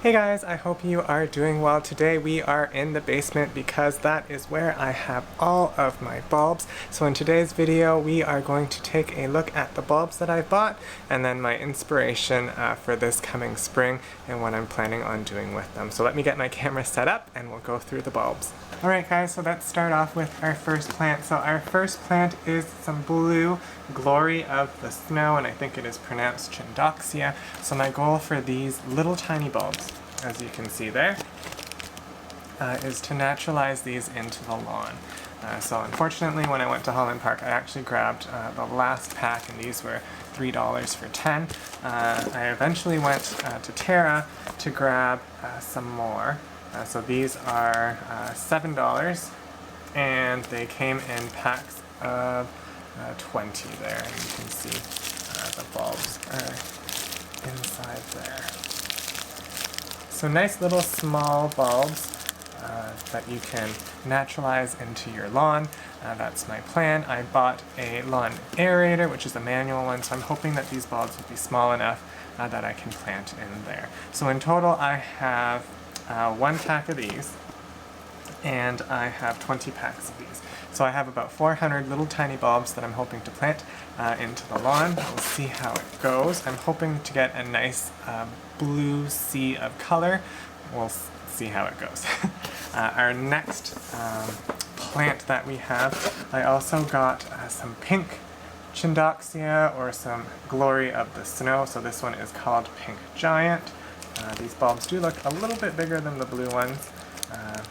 Hey guys, I hope you are doing well. Today we are in the basement because that is where I have all of my bulbs. So in today's video we are going to take a look at the bulbs that I bought and then my inspiration for this coming spring and what I'm planning on doing with them. So let me get my camera set up and we'll go through the bulbs. Alright guys, so let's start off with our first plant. So our first plant is some blue Glory of the Snow, and I think it is pronounced Chindoxia. So my goal for these little tiny bulbs, as you can see there, is to naturalize these into the lawn. So unfortunately when I went to Holland Park I actually grabbed the last pack, and these were $3 for 10. I eventually went to Terra to grab some more. So these are $7, and they came in packs of 20 there, and you can see the bulbs are inside there. So nice little small bulbs that you can naturalize into your lawn. That's my plan. I bought a lawn aerator, which is a manual one, so I'm hoping that these bulbs will be small enough that I can plant in there. So in total I have one pack of these, and I have 20 packs of these. So I have about 400 little tiny bulbs that I'm hoping to plant into the lawn. We'll see how it goes. I'm hoping to get a nice blue sea of color. We'll see how it goes. Our next plant that we have, I also got some pink Chindoxia, or some Glory of the Snow. So this one is called Pink Giant. These bulbs do look a little bit bigger than the blue ones,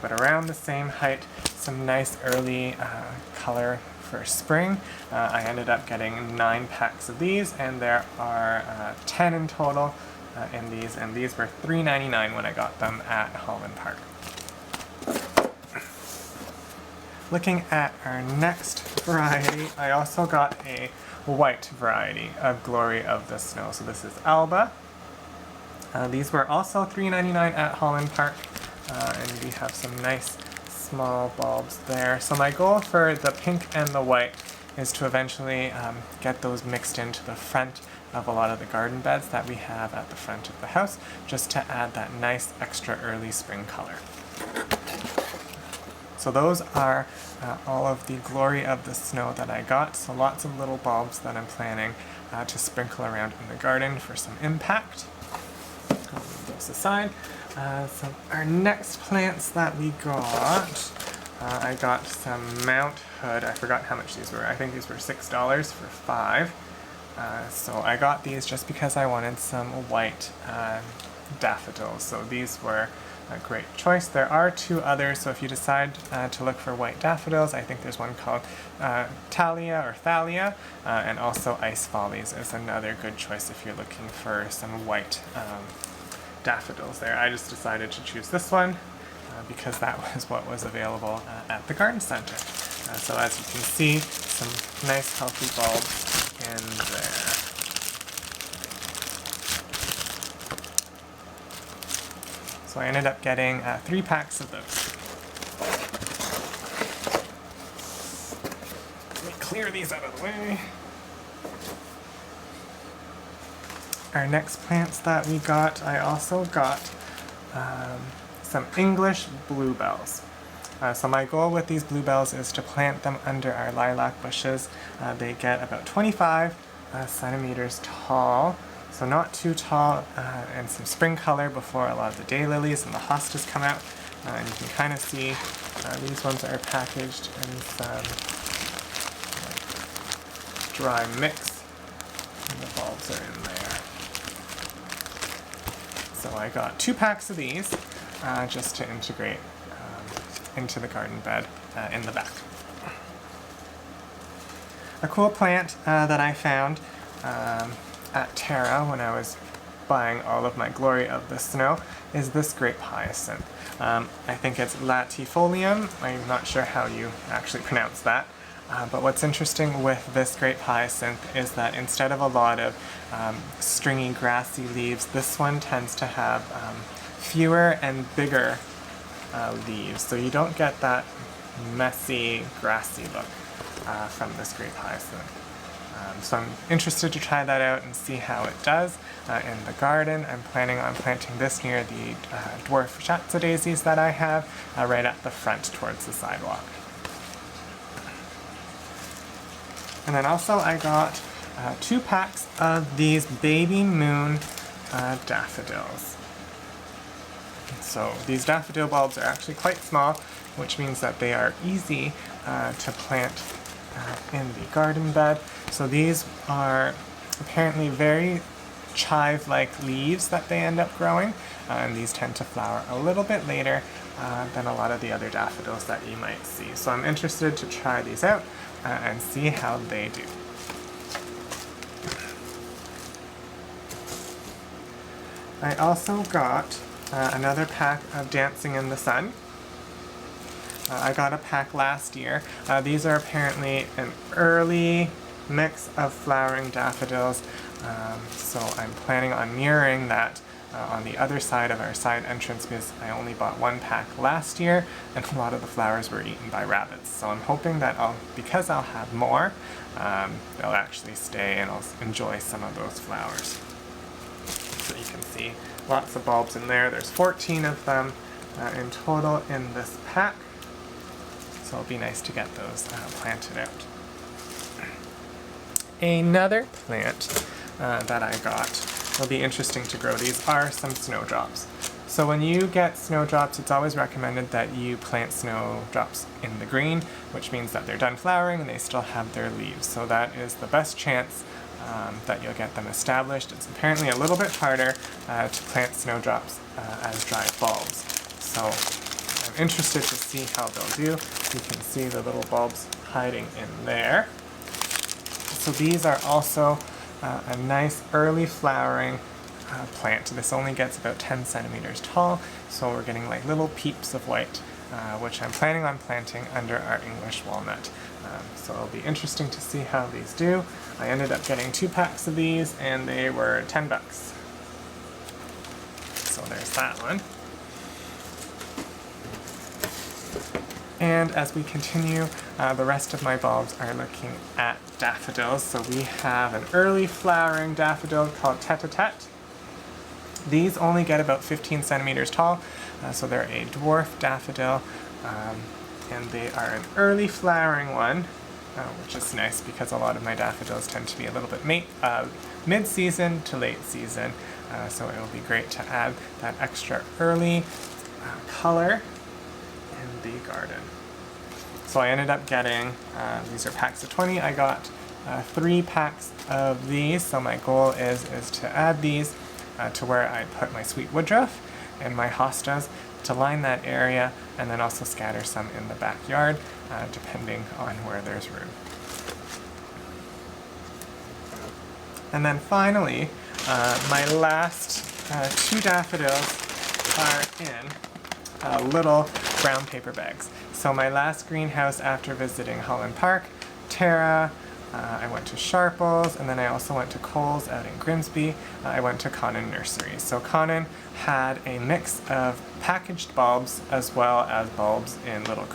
but around the same height. Some nice early color for spring. I ended up getting 9 packs of these, and there are 10 in total in these, and these were $3.99 when I got them at Holland Park. Looking at our next variety, I also got a white variety of Glory of the Snow. So this is Alba. These were also $3.99 at Holland Park, and we have some nice small bulbs there. So my goal for the pink and the white is to eventually get those mixed into the front of a lot of the garden beds that we have at the front of the house, just to add that nice extra early spring color. So those are all of the Glory of the Snow that I got. So lots of little bulbs that I'm planning to sprinkle around in the garden for some impact. I'll move those aside. So our next plants that we got, I got some Mount Hood. I forgot how much these were. I think these were $6 for 5. So I got these just because I wanted some white daffodils. So these were a great choice. There are 2 others, so if you decide to look for white daffodils, I think there's one called Thalia or Thalia, and also Ice Follies is another good choice if you're looking for some white daffodils there. I just decided to choose this one because that was what was available at the garden center. So as you can see, some nice healthy bulbs in there. So I ended up getting 3 packs of those. Let me clear these out of the way. Our next plants that we got, I also got some English bluebells. So my goal with these bluebells is to plant them under our lilac bushes. They get about 25 centimeters tall, so not too tall, and some spring color before a lot of the daylilies and the hostas come out. And you can kind of see these ones are packaged in some dry mix, and the bulbs are in there. So I got 2 packs of these just to integrate into the garden bed in the back. A cool plant that I found at Terra when I was buying all of my Glory of the Snow is this grape hyacinth. I think it's latifolium. I'm not sure how you actually pronounce that. But what's interesting with this grape hyacinth is that instead of a lot of stringy grassy leaves, this one tends to have fewer and bigger leaves. So you don't get that messy, grassy look from this grape hyacinth. So I'm interested to try that out and see how it does in the garden. I'm planning on planting this near the dwarf Schatza daisies that I have right at the front towards the sidewalk. And then also I got 2 packs of these baby moon daffodils. So these daffodil bulbs are actually quite small, which means that they are easy to plant in the garden bed. So these are apparently very chive-like leaves that they end up growing, and these tend to flower a little bit later than a lot of the other daffodils that you might see. So I'm interested to try these out and see how they do. I also got another pack of Dancing in the Sun. I got a pack last year. These are apparently an early mix of flowering daffodils, so I'm planning on mirroring that on the other side of our side entrance because I only bought 1 pack last year and a lot of the flowers were eaten by rabbits. So I'm hoping that because I'll have more, they'll actually stay and I'll enjoy some of those flowers. So you can see lots of bulbs in there. There's 14 of them in total in this pack. So it'll be nice to get those planted out. Another plant that I got will be interesting to grow. These are some snowdrops. So when you get snowdrops, it's always recommended that you plant snowdrops in the green, which means that they're done flowering and they still have their leaves. So that is the best chance that you'll get them established. It's apparently a little bit harder to plant snowdrops as dry bulbs. So I'm interested to see how they'll do. You can see the little bulbs hiding in there. So these are also a nice early flowering plant. This only gets about 10 centimeters tall, so we're getting like little peeps of white, which I'm planning on planting under our English walnut. So it'll be interesting to see how these do. I ended up getting 2 packs of these and they were 10 bucks. So there's that one. And as we continue, the rest of my bulbs are looking at daffodils. So we have an early flowering daffodil called Tete-a-Tete. These only get about 15 centimeters tall, so they're a dwarf daffodil, and they are an early flowering one, which is nice because a lot of my daffodils tend to be a little bit mid-season to late season, so it will be great to add that extra early color in the garden. So I ended up getting, these are packs of 20, I got 3 packs of these, so my goal is to add these to where I put my sweet woodruff and my hostas to line that area, and then also scatter some in the backyard, depending on where there's room. And then finally, my last 2 daffodils are in little brown paper bags. So my last greenhouse after visiting Holland Park, Tara, I went to Sharples, and then I also went to Coles out in Grimsby. I went to Conan Nursery. So Conan had a mix of packaged bulbs as well as bulbs in little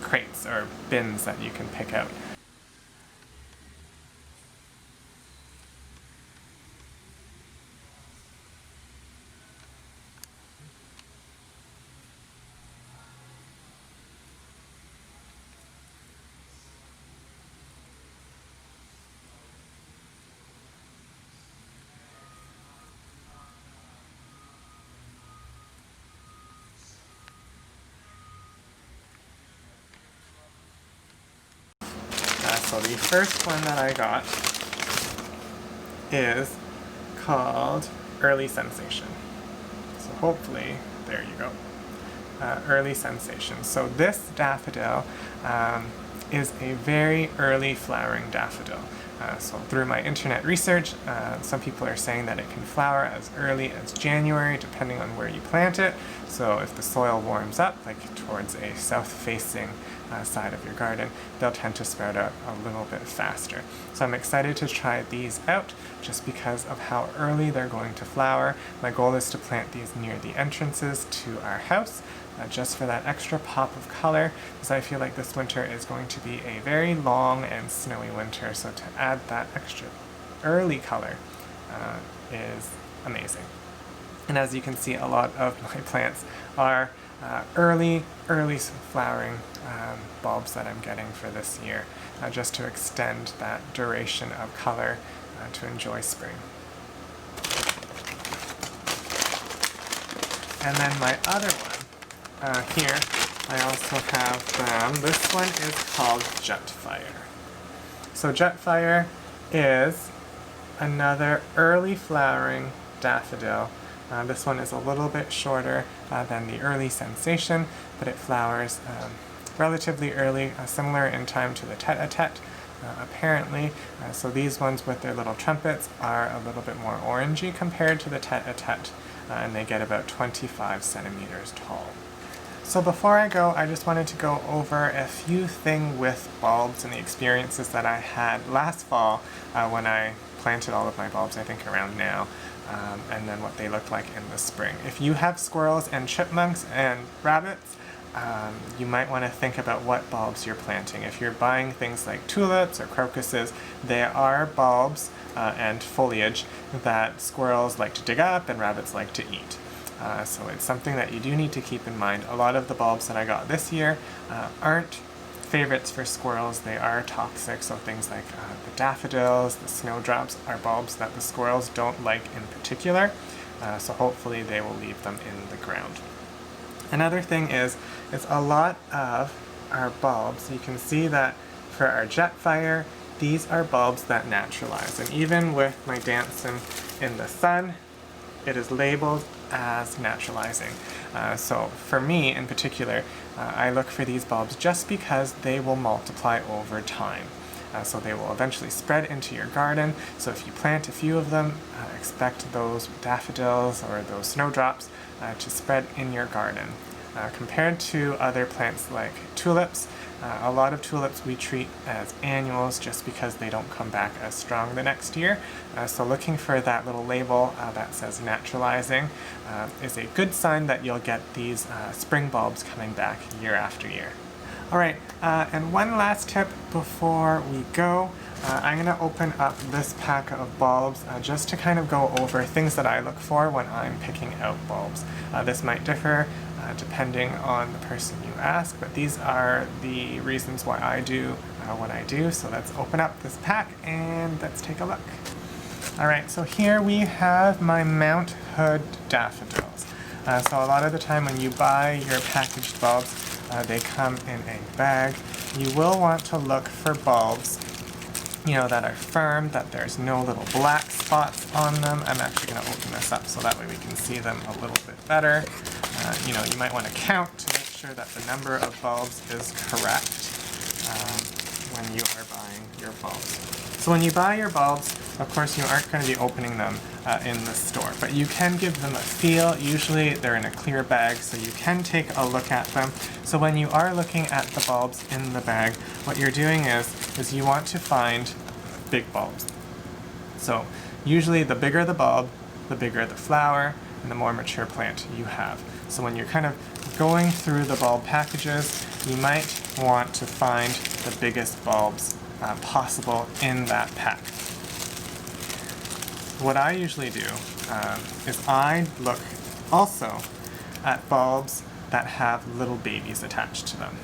crates or bins that you can pick out. So the first one that I got is called Early Sensation. So hopefully, there you go. Early Sensation. So this daffodil is a very early flowering daffodil. So through my internet research, some people are saying that it can flower as early as January, depending on where you plant it. So if the soil warms up, like towards a south-facing side of your garden, they'll tend to sprout out a little bit faster. So I'm excited to try these out just because of how early they're going to flower. My goal is to plant these near the entrances to our house, just for that extra pop of color, because I feel like this winter is going to be a very long and snowy winter, so to add that extra early color is amazing. And as you can see, a lot of my plants are early flowering bulbs that I'm getting for this year, just to extend that duration of color to enjoy spring. And then my other one, here, I also have them. This one is called Jetfire. So Jetfire is another early flowering daffodil. This one is a little bit shorter than the early Sensation, but it flowers relatively early, similar in time to the Tete-a-Tete, apparently. So these ones with their little trumpets are a little bit more orangey compared to the Tete-a-Tete, and they get about 25 centimeters tall. So before I go, I just wanted to go over a few things with bulbs and the experiences that I had last fall when I planted all of my bulbs, I think around now, and then what they look like in the spring. If you have squirrels and chipmunks and rabbits, you might want to think about what bulbs you're planting. If you're buying things like tulips or crocuses, they are bulbs and foliage that squirrels like to dig up and rabbits like to eat. So it's something that you do need to keep in mind. A lot of the bulbs that I got this year aren't favorites for squirrels. They are toxic, so things like the daffodils, the snowdrops are bulbs that the squirrels don't like in particular, so hopefully they will leave them in the ground. Another thing is a lot of our bulbs, you can see that for our Jetfire, these are bulbs that naturalize, and even with my Dancing in the Sun, it is labeled as naturalizing. So for me in particular, I look for these bulbs just because they will multiply over time. So they will eventually spread into your garden. So if you plant a few of them, expect those daffodils or those snowdrops to spread in your garden. Compared to other plants like tulips, a lot of tulips we treat as annuals just because they don't come back as strong the next year. So looking for that little label that says naturalizing is a good sign that you'll get these spring bulbs coming back year after year. Alright, and one last tip before we go. I'm going to open up this pack of bulbs just to kind of go over things that I look for when I'm picking out bulbs. This might differ depending on the person you ask, but these are the reasons why I do what I do. So let's open up this pack and let's take a look. Alright, so here we have my Mount Hood daffodils. So a lot of the time when you buy your packaged bulbs, they come in a bag. You will want to look for bulbs, you know, that are firm, that there's no little black spots on them. I'm actually going to open this up so that way we can see them a little bit better. You know, you might want to count to make sure that the number of bulbs is correct when you are buying your bulbs. So when you buy your bulbs, of course you aren't going to be opening them in the store, but you can give them a feel. Usually they're in a clear bag, so you can take a look at them. So when you are looking at the bulbs in the bag, what you're doing is you want to find big bulbs. So usually the bigger the bulb, the bigger the flower, and the more mature plant you have. So when you're kind of going through the bulb packages, you might want to find the biggest bulbs possible in that pack. What I usually do is I look also at bulbs that have little babies attached to them.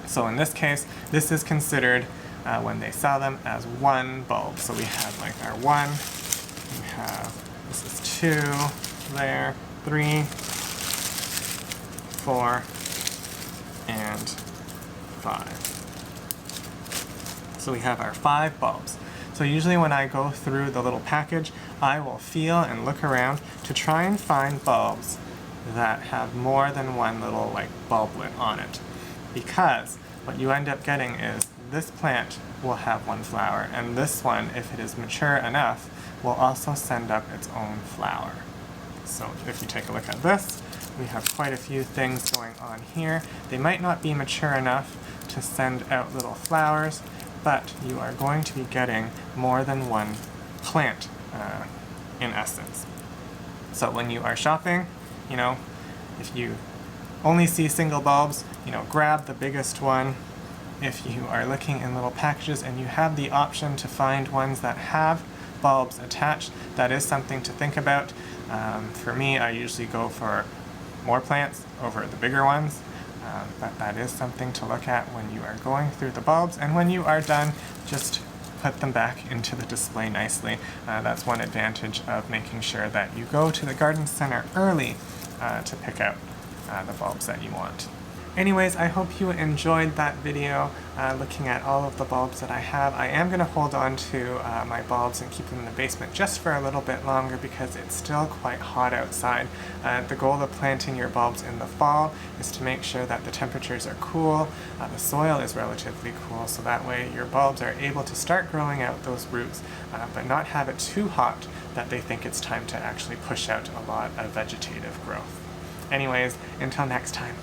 So in this case, this is considered when they sell them as one bulb. So we have like our one, we have, this is 2, there, 3, 4, and 5. So we have our 5 bulbs. So usually when I go through the little package, I will feel and look around to try and find bulbs that have more than one little like bulblet on it. Because what you end up getting is this plant will have one flower, and this one, if it is mature enough, will also send up its own flower. So if you take a look at this, we have quite a few things going on here. They might not be mature enough to send out little flowers, but you are going to be getting more than one plant in essence. So when you are shopping, you know, if you only see single bulbs, you know, grab the biggest one. If you are looking in little packages and you have the option to find ones that have bulbs attached, that is something to think about. For me, I usually go for more plants over the bigger ones, but that is something to look at when you are going through the bulbs, and when you are done, just put them back into the display nicely. That's one advantage of making sure that you go to the garden center early to pick out the bulbs that you want. Anyways, I hope you enjoyed that video looking at all of the bulbs that I have. I am going to hold on to my bulbs and keep them in the basement just for a little bit longer because it's still quite hot outside. The goal of planting your bulbs in the fall is to make sure that the temperatures are cool, the soil is relatively cool, so that way your bulbs are able to start growing out those roots, but not have it too hot that they think it's time to actually push out a lot of vegetative growth. Anyways, until next time.